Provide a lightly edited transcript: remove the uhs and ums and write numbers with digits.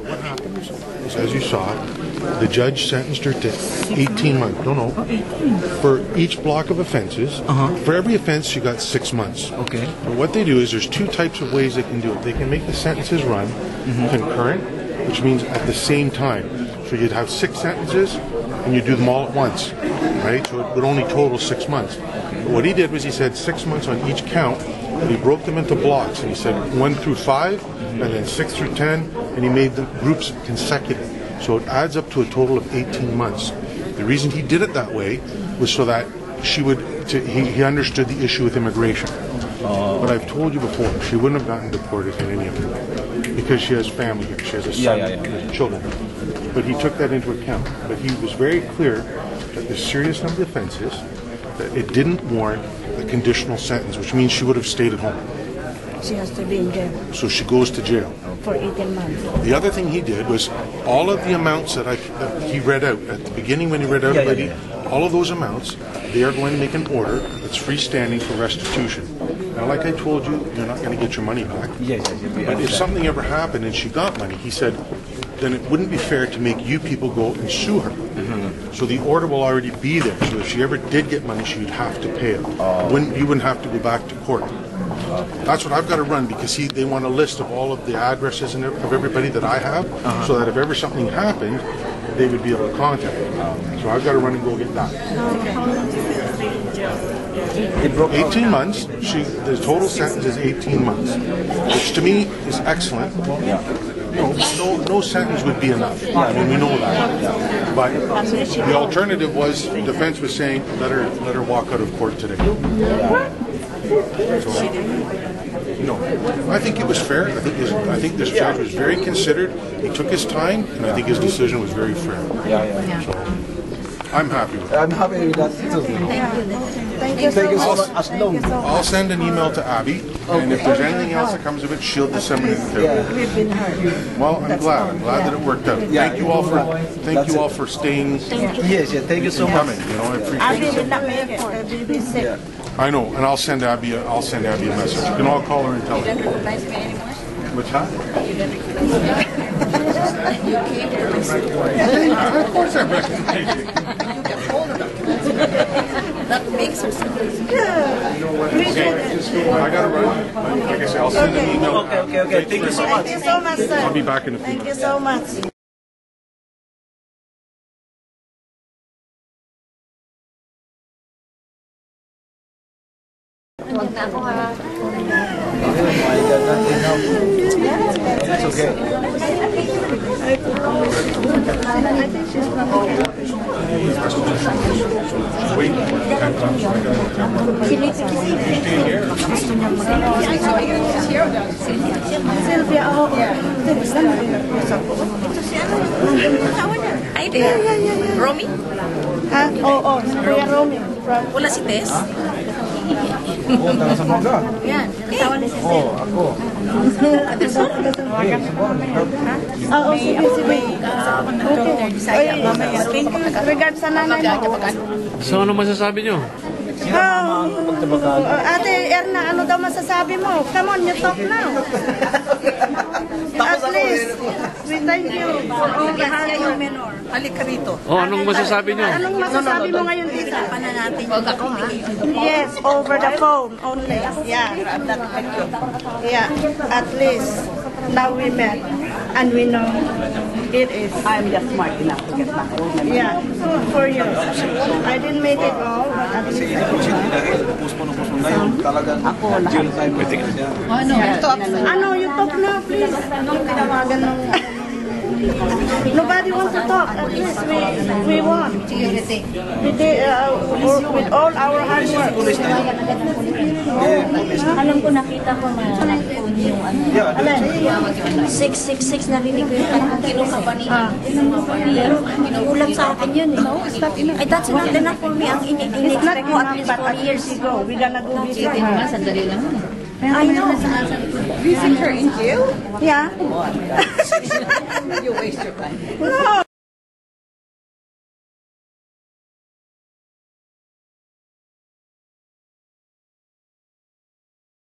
What happened is, as you saw, the judge sentenced her to 18 months. No. For each block of offenses. For every offense, she got 6 months. Okay. But what they do is there's two types of ways they can do it. They can make the sentences run concurrent, which means at the same time. So you'd have 6 sentences, and you do them all at once, right? So it would only total 6 months. But what he did was he said 6 months on each count, and he broke them into blocks, and he said 1 through 5, and then 6 through 10, and he made the groups consecutive. So it adds up to a total of 18 months. The reason he did it that way was so that he understood the issue with immigration. But I've told you before, she wouldn't have gotten deported in any of it because she has family here. She has a son, and children. But he took that into account. But he was very clear that the seriousness of the offenses, that it didn't warrant a conditional sentence, which means she would have stayed at home. She has to be in jail. So she goes to jail. For 18 months. The other thing he did was all of the amounts that he read out at the beginning when he read out all of those amounts, they are going to make an order that's freestanding for restitution. Now, like I told you, you're not going to get your money back. But if something ever happened and she got money, he said, then it wouldn't be fair to make you people go and sue her. So the order will already be there. So if she ever did get money, she would have to pay it. You wouldn't have to go back to court. That's what I've got to run because they want a list of all of the addresses and of everybody that I have, so that if ever something happened, they would be able to contact me. So I've got to run and go get that. 18 months. The total sentence is 18 months, which to me is excellent. No sentence would be enough. I mean, we know that. But the alternative was, the defense was saying, let her walk out of court today. No, I think it was fair. I think this judge was very considered. He took his time, and I think his decision was very fair. So, I'm happy with it. I'm happy with that too. Thank you so much. I'll send an email to Abby, and if there's anything else that comes of it, she'll disseminate it to her. We've been hurt. Well, I'm glad that it worked out. Thank you all for staying. Yes, thank you so much. I appreciate Abby it. did not make it. Abby be sick. I know, and I'll send Abby a message. You can all call her and tell her. You don't recognize me anymore? What's that? You don't recognize me? You came to my store. Of course I recognize you. You can hold it up. That makes her so I gotta run. Like I said, I'll send an email. Okay. Thank you so much. Thank you so much, sir. I'll be back in a few minutes. Thank you so much. It's okay. Sylvia, Hi there. Romy? Oo, Kuya Romy. Wala si Tess? Taga Samanga. Yan. Tawa ni si Tess. Ako. Oo, sige. Thank you. Regards sa nanay mo. So ano masasabi nyo? Ate Erna, ano daw masasabi mo? Come on, you talk now. At least, we thank you for all the hard work. Halika rito. Oh, anong masasabi nyo? Anong masasabi mo ngayon, tita? Paano natin yung ako, ha? Yes, over the phone only. Yeah. Yeah, at least now we met and we know it is. I'm just smart enough to get back home. Yeah, for you. I didn't make it all, but at least I Ano, you talk now, please. Tinawagan ng... Nobody wants to talk. At least we won. We did, with all our hard work. Alam ko, nakita ko na yung ano. 666 narinig ko yung kinuha pa niya. Pero ulam sa akin yun eh. Ay, that's not enough for me. Ang in-expect ko at least 4 years ago. We gonna go visit her. Sandali lang. I know. Visit her in jail? Yeah. You waste your time. No.